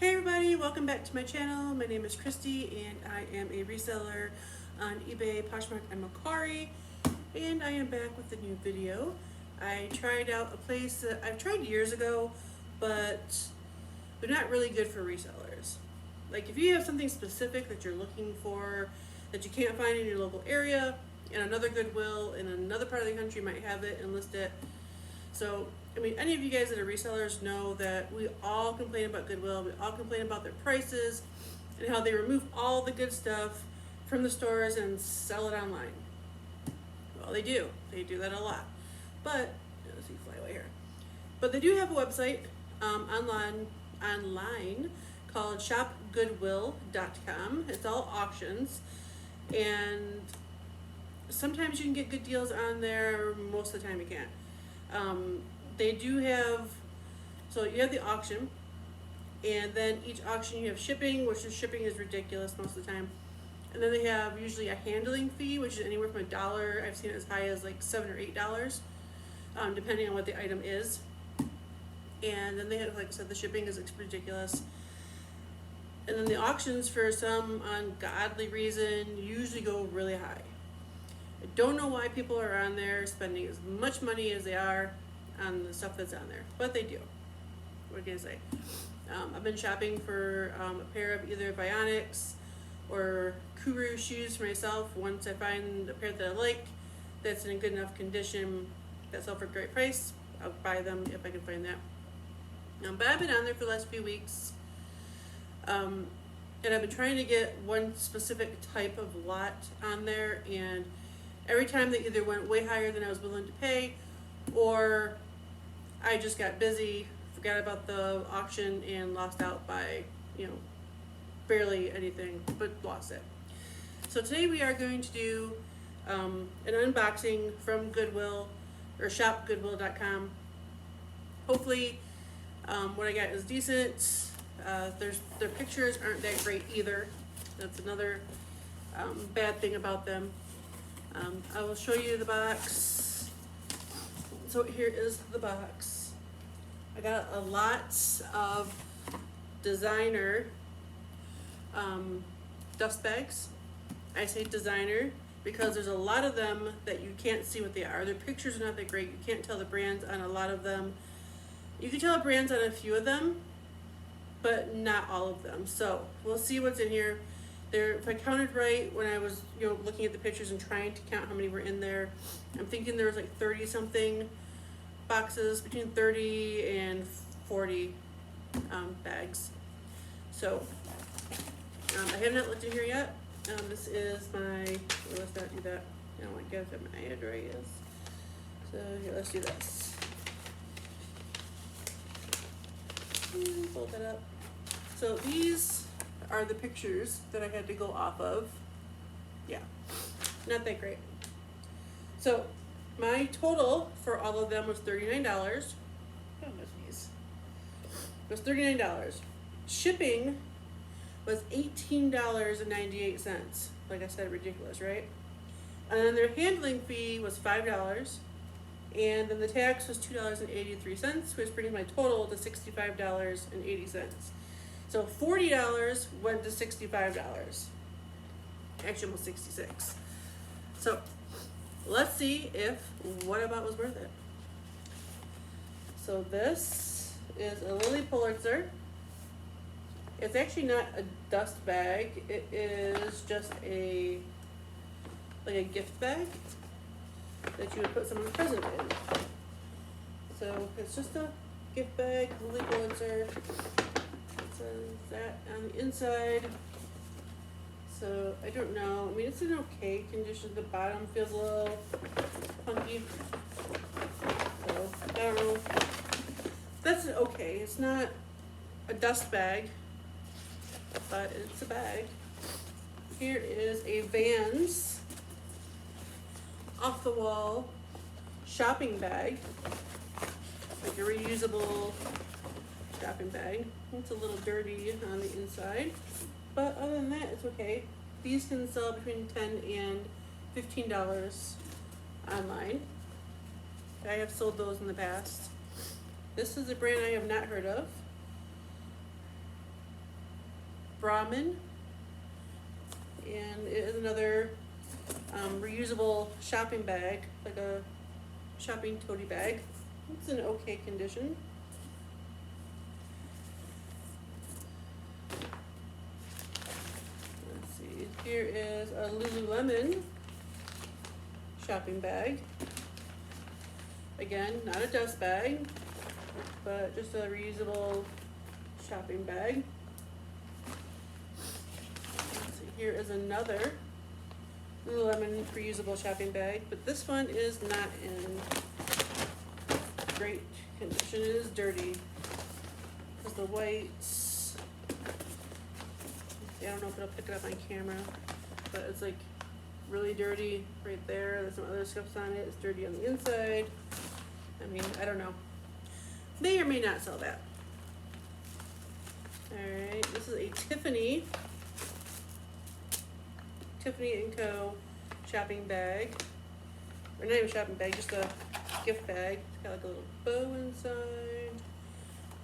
Hey everybody, welcome back to my channel. My name is Christy and I am a reseller on eBay, Poshmark, and mercari. And I am back with a new video. I tried out a place that I've tried years ago, but they're not really good for resellers. Like if you have something specific that you're looking for that you can't find in your local area, and another Goodwill in another part of the country might have it and list it. So, I mean, any of you guys that are resellers know that we all complain about Goodwill. We all complain about their prices and how they remove all the good stuff from the stores and sell it online. Well, they do. They do that a lot. But, let's see, fly away here. But they do have a website online called shopgoodwill.com. It's all auctions. And sometimes you can get good deals on there. Most of the time you can't. They do have, so you have the auction, and then each auction you have shipping, which the shipping is ridiculous most of the time. And then they have usually a handling fee, which is anywhere from $1. I've seen it as high as like $7 or $8, depending on what the item is. And then they have, like I said, the shipping is ridiculous. And then the auctions, for some ungodly reason, usually go really high. I don't know why people are on there spending as much money as they are on the stuff that's on there, but they do. What can I say? I've been shopping for a pair of either Bionics or Kuru shoes for myself. Once I find a pair that I like, that's in a good enough condition, that sell for a great price, I'll buy them if I can find that. But I've been on there for the last few weeks, and I've been trying to get one specific type of lot on there, and every time they either went way higher than I was willing to pay, or I just got busy, forgot about the auction, and lost out by, barely anything, but lost it. So today we are going to do an unboxing from Goodwill, or shopgoodwill.com. Hopefully what I got is decent. Their pictures aren't that great either. That's another bad thing about them. I will show you the box. So here is the box. I got a lot of designer dust bags. I say designer because there's a lot of them that you can't see what they are. Their pictures are not that great. You can't tell the brands on a lot of them. You can tell the brands on a few of them, but not all of them. So we'll see what's in here. If I counted right when I was looking at the pictures and trying to count how many were in there, I'm thinking there was like 30 something boxes, between 30 and 40 bags. So I have not looked in here yet. This is my, let's not do that. I don't want to guess what my address is. So here, let's do this. Pull that up. So these are the pictures that I had to go off of. Yeah, not that great. So my total for all of them was $39. Oh, my sneeze. It was $39. Shipping was $18.98. Like I said, ridiculous, right? And then their handling fee was $5. And then the tax was $2.83, which brings my total to $65.80. So $40 went to $65. Actually, almost $66. So let's see if what about was worth it. So this is a Lily Pulitzer. It's actually not a dust bag. It is just like a gift bag that you would put someone's present in. So it's just a gift bag, Lily Pulitzer. Says that on the inside. So I don't know. I mean, it's in okay condition. The bottom feels a little funky. So I don't know. That's okay. It's not a dust bag, but it's a bag. Here is a Vans off the wall shopping bag, like a reusable shopping bag. It's a little dirty on the inside, but other than that, it's okay. These can sell between $10 and $15 online. I have sold those in the past. This is a brand I have not heard of. Brahmin, and it is another reusable shopping bag, like a shopping tote bag. It's in okay condition. Let's see, here is a Lululemon shopping bag. Again, not a dust bag, but just a reusable shopping bag. Let's see, here is another Lululemon reusable shopping bag, but this one is not in great condition. It is dirty because the whites, I don't know if it'll pick it up on camera, but it's like really dirty right there. There's some other scuffs on it. It's dirty on the inside. I mean, I don't know. May or may not sell that. Alright, this is a Tiffany & Co. shopping bag. Or not even shopping bag, just a gift bag. It's got like a little bow inside,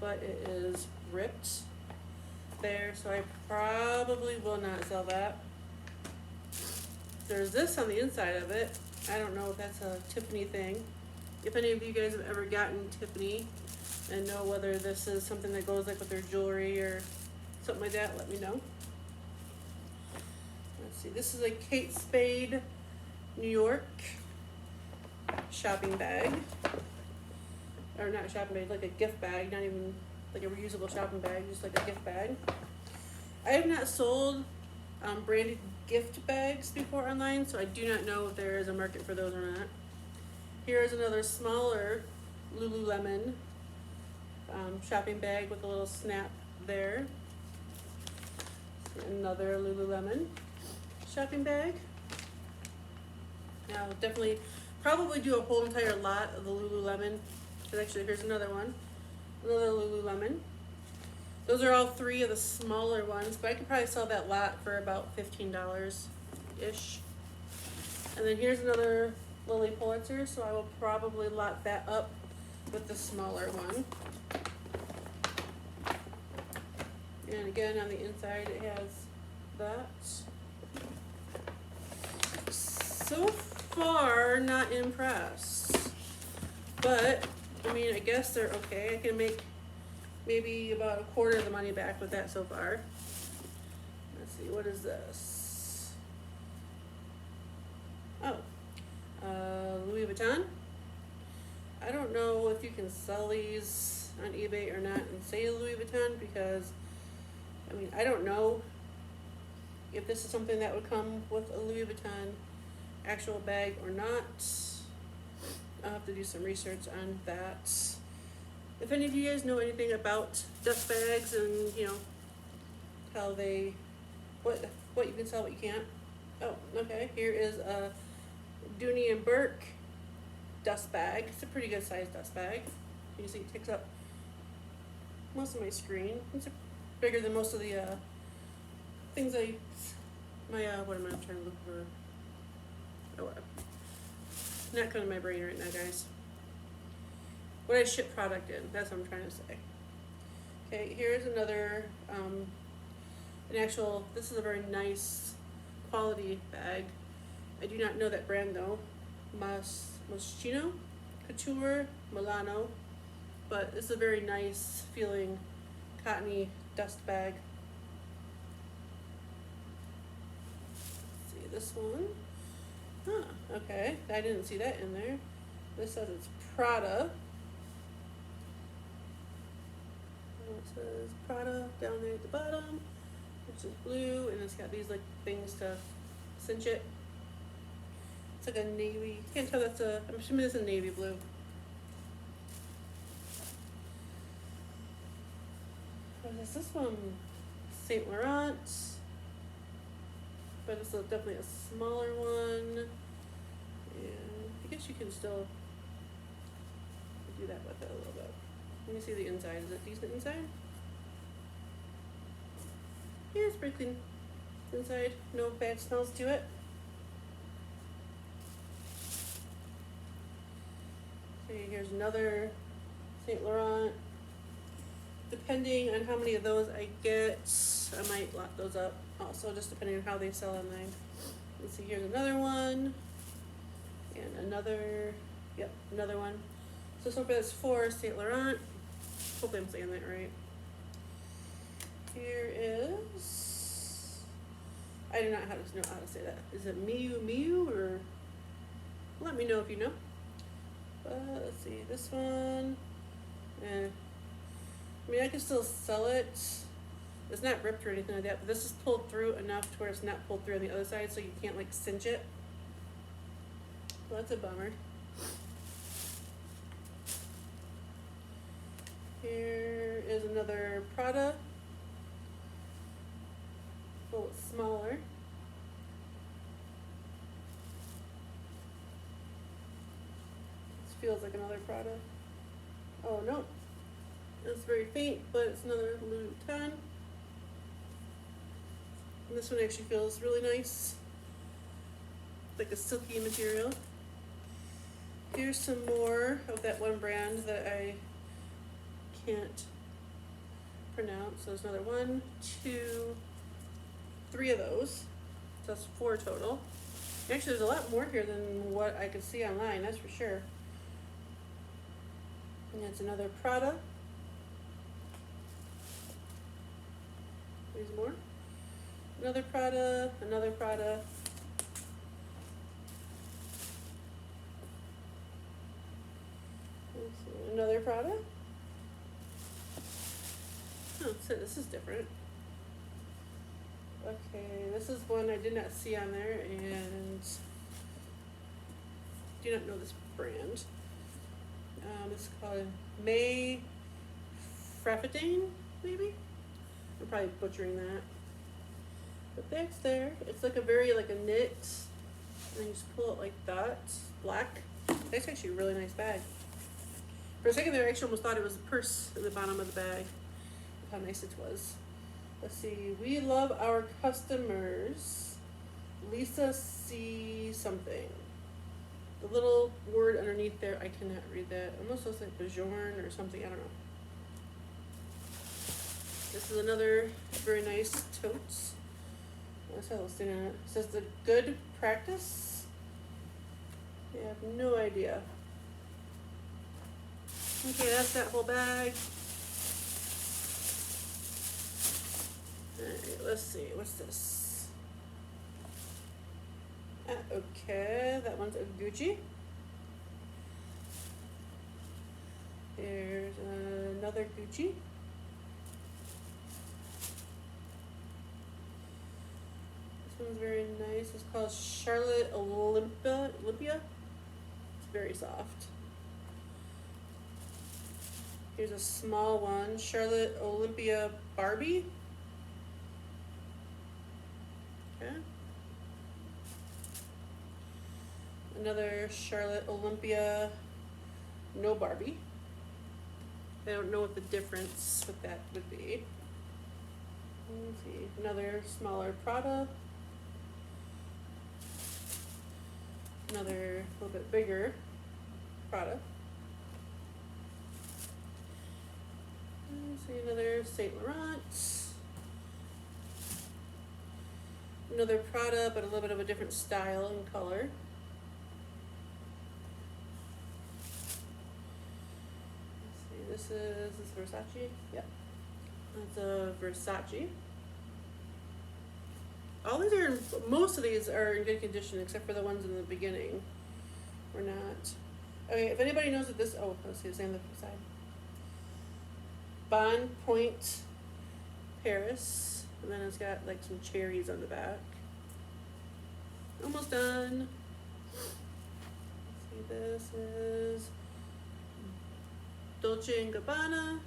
but it is ripped there, so I probably will not sell that. There's this on the inside of it. I don't know if that's a Tiffany thing. If any of you guys have ever gotten Tiffany and know whether this is something that goes like with their jewelry or something like that, let me know. Let's see, this is a Kate Spade New York shopping bag. Or not shopping bag, like a gift bag, not even like a reusable shopping bag, just like a gift bag. I have not sold branded gift bags before online, so I do not know if there is a market for those or not. Here is another smaller Lululemon shopping bag with a little snap there. Another Lululemon shopping bag. Now, definitely, probably do a whole entire lot of the Lululemon. Because actually, here's another one. Another Lululemon. Those are all three of the smaller ones, but I could probably sell that lot for about $15-ish. And then here's another Lily Pulitzer, so I will probably lot that up with the smaller one. And again, on the inside, it has that. So far, not impressed. But, I mean, I guess they're okay. I can make maybe about a quarter of the money back with that so far. Let's see, what is this? Oh, Louis Vuitton. I don't know if you can sell these on eBay or not and say Louis Vuitton, because, I mean, I don't know if this is something that would come with a Louis Vuitton actual bag or not. I'll have to do some research on that. If any of you guys know anything about dust bags and, you know, how they, what you can sell, what you can't. Oh, okay, here is a Dooney and Burke dust bag. It's a pretty good sized dust bag. You can see it takes up most of my screen. It's bigger than most of the things what am I trying to look for? Oh, not coming to my brain right now, guys. What I ship product in, that's what I'm trying to say. Okay, here's another, this is a very nice quality bag. I do not know that brand though. Moschino, Couture, Milano, but it's a very nice feeling cottony dust bag. Let's see this one. Huh, okay, I didn't see that in there. This says it's Prada. It says Prada down there at the bottom, which is blue, and it's got these like things to cinch it. It's like a navy, you can't tell I'm assuming it's a navy blue. What is this one? Saint Laurent, but it's definitely a smaller one, and I guess you can still do that with it a little bit. Let me see the inside. Is it decent inside? Yeah, it's pretty clean inside. No bad smells to it. Okay, here's another Saint Laurent. depending on how many of those I get, I might lock those up also, just depending on how they sell online. Let's see, here's another one, and another, yep, another one. So far that's 4 Saint Laurent. Hopefully I'm saying that right. Here is, I do not know how to say that. Is it Miu Miu, or let me know if you know. Let's see, this one. I mean, I can still sell it. It's not ripped or anything like that, but this is pulled through enough to where it's not pulled through on the other side, so you can't like cinch it. Well, that's a bummer. Here is another Prada. A little smaller. This feels like another Prada. Oh no, it's very faint, but it's another Louis Vuitton. And this one actually feels really nice, like a silky material. Here's some more of that one brand that I can't pronounce. So there's another 1, 2, 3 of those. So that's 4 total. Actually, there's a lot more here than what I could see online, that's for sure. And it's another Prada. There's more. Another Prada, another Prada. Another Prada. Oh, so this is different. Okay, this is one I did not see on there, and do not know this brand. It's called May Frappetine, maybe? I'm probably butchering that. But that's there. It's like a very, like a knit, and then you just pull it like that. Black. That's actually a really nice bag. For a second there, I actually almost thought it was a purse at the bottom of the bag. How nice it was. Let's see. We love our customers. Lisa C. something. The little word underneath there, I cannot read that. Almost looks like Bajorn or something. I don't know. This is another very nice totes. What's that listed on it? It says the good practice. Yeah, I have no idea. Okay, that's that whole bag. Alright, let's see. What's this? Okay, that one's a Gucci. Here's another Gucci. This one's very nice. It's called Charlotte Olympia. It's very soft. Here's a small one, Charlotte Olympia Barbie. Okay. Another Charlotte Olympia, no Barbie. I don't know what the difference with that would be. Let's see, another smaller Prada. Another little bit bigger Prada. Let's see, another Saint Laurent. Another Prada, but a little bit of a different style and color. Let's see, this is Versace. Yeah, that's a Versace. All these are, most of these are in good condition, except for the ones in the beginning. We're not. Okay, if anybody knows what this, oh, let's see, it's on the side. Bon Point, Paris, and then it's got like some cherries on the back. Almost done. Let's see, this is Dolce & Gabbana.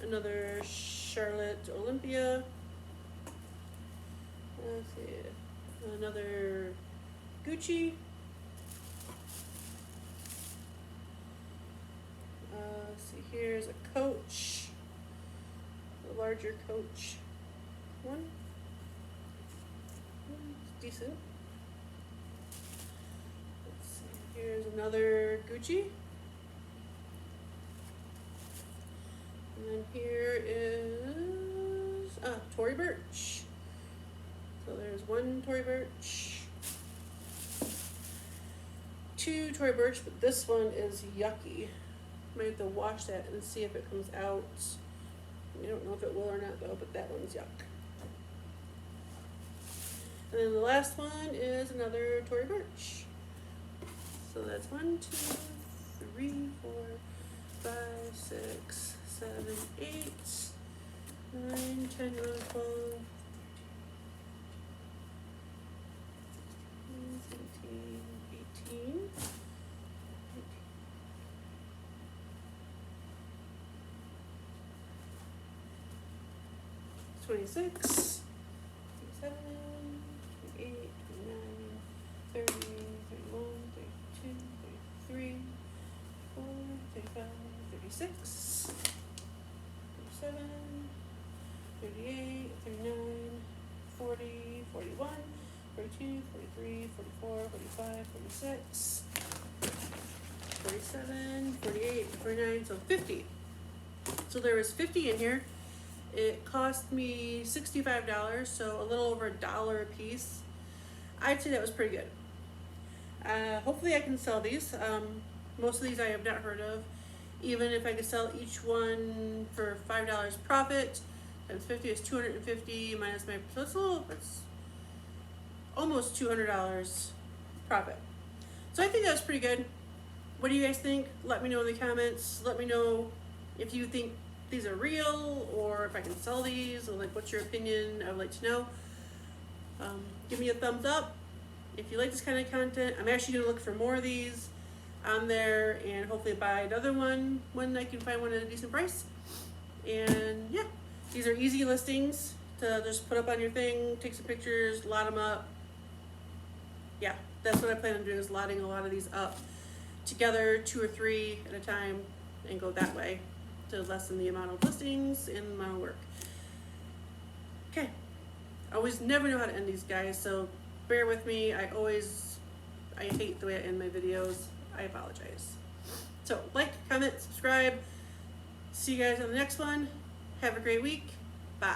Another Charlotte Olympia. Let's see, another Gucci. Let's see, here's a Coach, a larger Coach one. It's decent. Let's see, here's another Gucci. then here is Tory Burch. So there's one Tory Burch, two Tory Burch, but this one is yucky. Might have to wash that and see if it comes out. I don't know if it will or not though, but that one's yuck. And then the last one is another Tory Burch. So that's 1, 2, 3, 4, 5, 6, 7, 8, 9, 10, 11, 12, 17, 18, 26, 27, 28, 29, 30, 31, 32, 33, 34, 35, 36, 37, 38, 39, 40, 41, 42, 43, 44, 45, 46, 47, 48, 49, so 50. So there was 50 in here. It cost me $65, so a little over $1 a piece. I'd say that was pretty good. Hopefully I can sell these. Most of these I have not heard of. Even if I could sell each one for $5 profit, times 50 is $250 minus my, so it's almost $200 profit. So I think that was pretty good. What do you guys think? Let me know in the comments. Let me know if you think these are real or if I can sell these, or like what's your opinion. I would like to know. Give me a thumbs up if you like this kind of content. I'm actually going to look for more of these on there and hopefully buy another one when I can find one at a decent price. And yeah, these are easy listings to just put up on your thing, take some pictures, lot them up. Yeah, that's what I plan on doing, is lotting a lot of these up together, 2 or 3 at a time, and go that way to lessen the amount of listings and the amount of work. Okay, I always never know how to end these, guys, so bear with me. I hate the way I end my videos. I apologize. So like, comment, subscribe. See you guys on the next one. Have a great week. Bye.